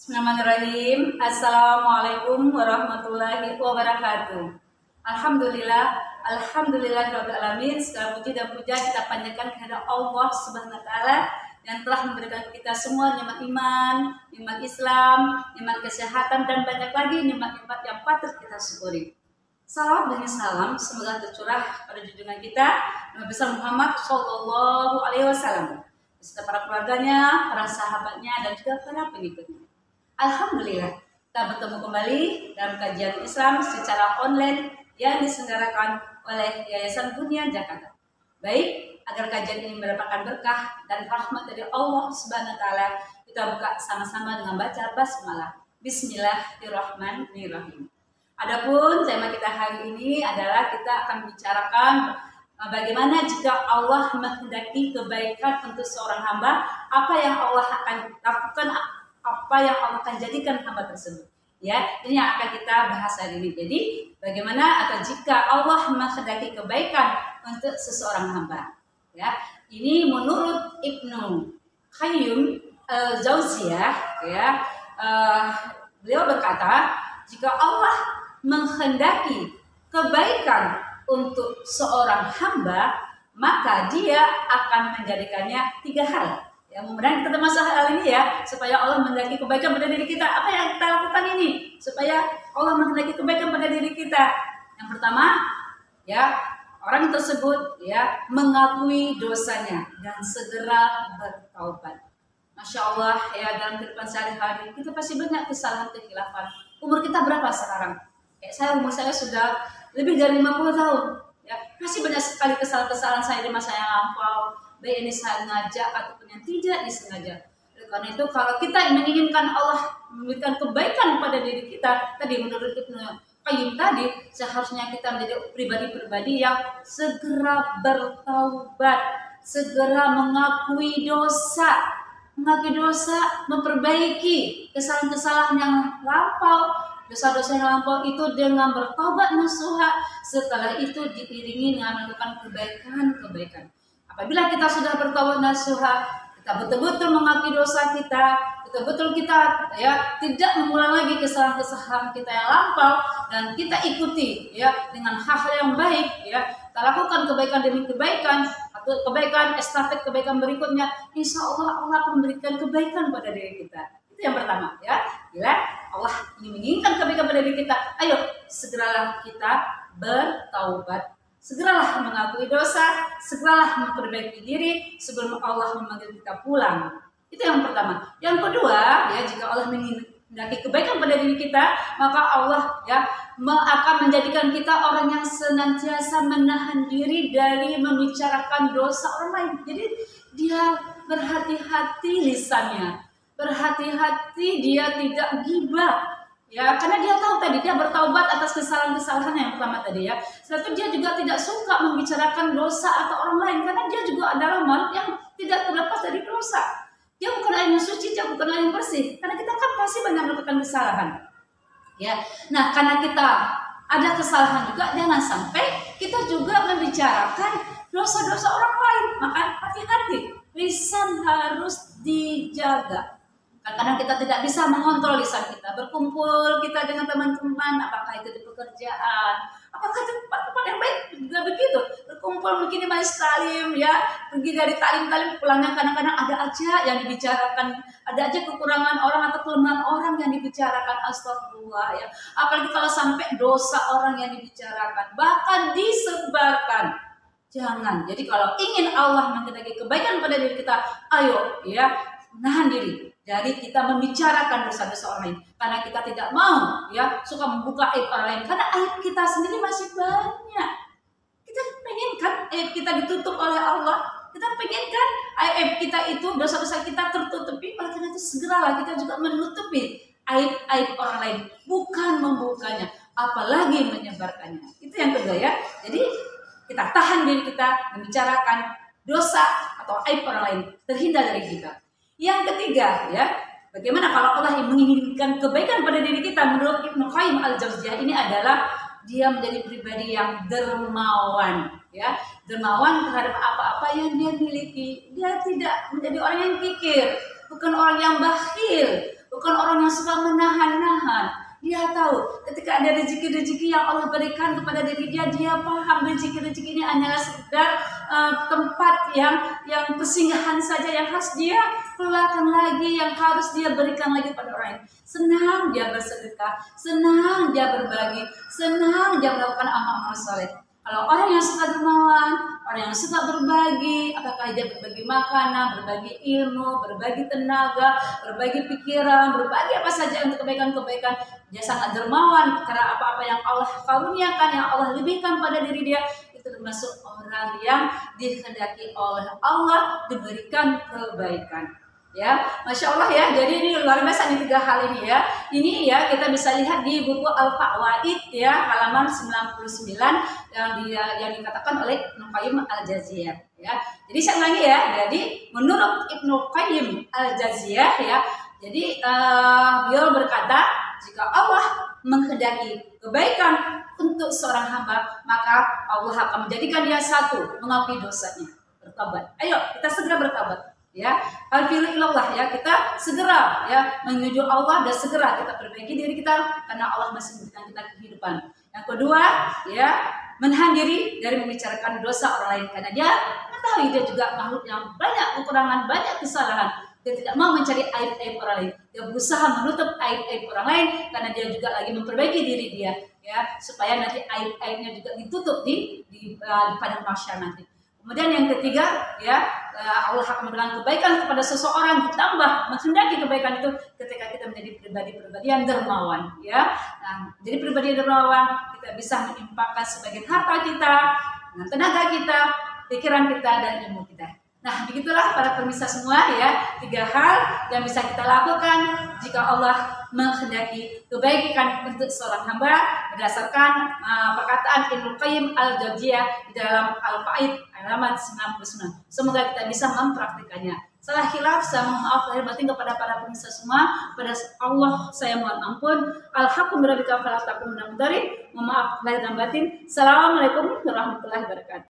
Bismillahirrahmanirrahim. Assalamualaikum warahmatullahi wabarakatuh. Alhamdulillahirabbil alamin. Segala puji dan puja kita panjatkan kepada Allah Subhanahu wa taala yang telah memberikan kita semua nikmat iman, nikmat Islam, nikmat kesehatan dan banyak lagi nikmat-nikmat yang patut kita syukuri. Salam demi salam semoga tercurah pada junjungan kita Nabi besar Muhammad Shallallahu Alaihi Wasallam, beserta para keluarganya, para sahabatnya dan juga para pengikutnya. Alhamdulillah, kita bertemu kembali dalam kajian Islam secara online yang diselenggarakan oleh Yayasan Dunia Jakarta. Baik, agar kajian ini mendapatkan berkah dan rahmat dari Allah Subhanahu wa taala, kita buka sama-sama dengan baca basmalah. Bismillahirrahmanirrahim. Adapun tema kita hari ini adalah kita akan bicarakan bagaimana jika Allah menghendaki kebaikan untuk seorang hamba, apa yang Allah akan lakukan, apa yang Allah akan jadikan hamba tersebut. Ya, ini yang akan kita bahas hari ini. Jadi, bagaimana atau jika Allah menghendaki kebaikan untuk seseorang hamba. Ya, ini menurut Ibnu Qayyim al-Jauziyah, ya, beliau berkata, jika Allah menghendaki kebaikan untuk seorang hamba, maka Dia akan menjadikannya 3 hal. Ya, mudah-mudahan kita termasuk hal ini ya, supaya Allah menghendaki kebaikan pada diri kita. Apa yang kita lakukan ini supaya Allah menghendaki kebaikan pada diri kita? Yang pertama, ya, orang tersebut ya mengakui dosanya dan segera bertaubat. Masya Allah ya, dalam kehidupan sehari-hari kita pasti banyak kesalahan kekhilafan. Umur kita berapa sekarang? Umur saya sudah lebih dari 50 tahun. Ya, masih banyak sekali kesalahan-kesalahan saya di masa yang lampau. Baik ini sengaja ataupun yang tidak disengaja. Oleh karena itu, kalau kita menginginkan Allah memberikan kebaikan pada diri kita, tadi menurut Ibnu Qayyim tadi, seharusnya kita menjadi pribadi-pribadi yang segera bertaubat, segera mengakui dosa, memperbaiki kesalahan-kesalahan yang lampau, dosa-dosa yang lampau itu dengan bertaubat nasuha. Setelah itu diiringi dengan melakukan kebaikan-kebaikan. Apabila kita sudah bertaubat nasuha, kita betul-betul mengakui dosa kita, betul-betul kita ya tidak mengulang lagi kesalahan-kesalahan kita yang lampau, dan kita ikuti ya dengan hal-hal yang baik ya, kita lakukan kebaikan demi kebaikan atau kebaikan estafet kebaikan berikutnya, insya Allah Allah akan memberikan kebaikan pada diri kita. Itu yang pertama ya. Bila Allah ingin menginginkan kebaikan pada diri kita, ayo segeralah kita bertaubat. Segeralah mengakui dosa, segeralah memperbaiki diri sebelum Allah memanggil kita pulang. Itu yang pertama. Yang kedua, ya, jika Allah menghendaki kebaikan pada diri kita, maka Allah ya akan menjadikan kita orang yang senantiasa menahan diri dari membicarakan dosa orang lain. Jadi dia berhati-hati lisannya, berhati-hati dia tidak ghibah. Ya, karena dia tahu tadi dia bertaubat atas kesalahan-kesalahan yang pertama tadi ya. Setelah itu dia juga tidak suka membicarakan dosa atau orang lain, karena dia juga adalah makhluk yang tidak terlepas dari dosa. Dia bukan orang yang suci, dia bukan orang yang bersih. Karena kita kan pasti banyak melakukan kesalahan. Ya, nah karena kita ada kesalahan juga, jangan sampai kita juga membicarakan dosa-dosa orang lain. Maka hati-hati, lisan harus dijaga. Kadang kita tidak bisa mengontrol lisan kita. Berkumpul kita dengan teman-teman, apakah itu di pekerjaan, apakah itu tempat-tempat yang baik juga begitu. Berkumpul mungkin di majelis talim ya, pergi dari talim-talim pulangnya kadang-kadang ada aja yang dibicarakan, ada aja kekurangan orang atau kelemahan orang yang dibicarakan. Astagfirullah ya. Apalagi kalau sampai dosa orang yang dibicarakan, bahkan disebarkan. Jangan. Jadi kalau ingin Allah menghendaki kebaikan pada diri kita, ayo ya nahan diri dari kita membicarakan dosa-dosa orang lain, karena kita tidak mau ya suka membuka aib orang lain, karena aib kita sendiri masih banyak. Kita pengen kan aib kita ditutup oleh Allah, kita pengen kan aib kita itu, dosa-dosa kita tertutupi. Oleh karena itu segeralah kita juga menutupi aib-aib orang lain, bukan membukanya, apalagi menyebarkannya. Itu yang kedua ya. Jadi kita tahan diri kita membicarakan dosa atau aib orang lain, terhindar dari kita. Yang ketiga ya, bagaimana kalau Allah menginginkan kebaikan pada diri kita? Menurut Ibnu Qayyim al-Jauziyah ini adalah dia menjadi pribadi yang dermawan ya, dermawan terhadap apa-apa yang dia miliki. Dia tidak menjadi orang yang kikir, bukan orang yang bakhil, bukan orang yang suka menahan-nahan. Dia tahu ketika ada rezeki-rezeki yang Allah berikan kepada diri dia, dia paham rezeki-rezeki ini hanyalah sekedar tempat yang persinggahan saja yang harus dia keluarkan lagi, yang harus dia berikan lagi pada orang lain. Senang dia bersedekah, senang dia berbagi, senang dia melakukan amal-amal saleh. Kalau orang yang suka dermawan, orang yang suka berbagi, apakah dia berbagi makanan, berbagi ilmu, berbagi tenaga, berbagi pikiran, berbagi apa saja untuk kebaikan-kebaikan, dia sangat dermawan karena apa-apa yang Allah karuniakan, yang Allah lebihkan pada diri dia, itu termasuk orang yang dikehendaki oleh Allah diberikan kebaikan. Ya, Masya Allah ya. Jadi ini luar biasa nih 3 hal ini ya. Ini ya kita bisa lihat di buku Al-Fawaid ya, halaman 99 yang dikatakan oleh Ibnu Qayyim Al-Jauziyah ya. Jadi saya ulangi ya. Jadi menurut Ibnu Qayyim Al-Jauziyah ya, jadi beliau berkata, jika Allah menghendaki kebaikan untuk seorang hamba, maka Allah akan menjadikan dia satu, mengakui dosanya, bertobat. Ayo kita segera bertobat. Ya, al-firu ilallah ya, kita segera ya menuju Allah dan segera kita perbaiki diri kita karena Allah masih memberikan kita kehidupan. Yang kedua ya, menahan diri dari membicarakan dosa orang lain karena dia mengetahui dia juga makhluk yang banyak kekurangan, banyak kesalahan. Dia tidak mau mencari aib-aib orang lain. Dia berusaha menutup aib-aib orang lain karena dia juga lagi memperbaiki diri dia ya, supaya nanti aib-aibnya juga ditutup di padang mahsyar nanti. Kemudian yang ketiga ya, Allah akan memberikan kebaikan kepada seseorang ditambah menghendaki kebaikan itu ketika kita menjadi pribadi-pribadi yang dermawan ya. Nah, jadi pribadi yang dermawan kita bisa menyimpangkan sebagian harta kita, dengan tenaga kita, pikiran kita dan ilmu kita. Nah, begitulah para pemirsa semua ya, 3 hal yang bisa kita lakukan jika Allah menghendaki kebaikan untuk seorang hamba berdasarkan perkataan Ibnu Qayyim Al-Jauziyah di dalam Al-Fawaid halaman 99. Semoga kita bisa mempraktikannya. Salah khilaf, saya mohon maaf lahir batin kepada para pemirsa semua. Pada Allah saya mohon ampun. Alhamdulillah fala takum min dzalik. Mohon maaf lahir dan batin. Assalamualaikum warahmatullahi wabarakatuh.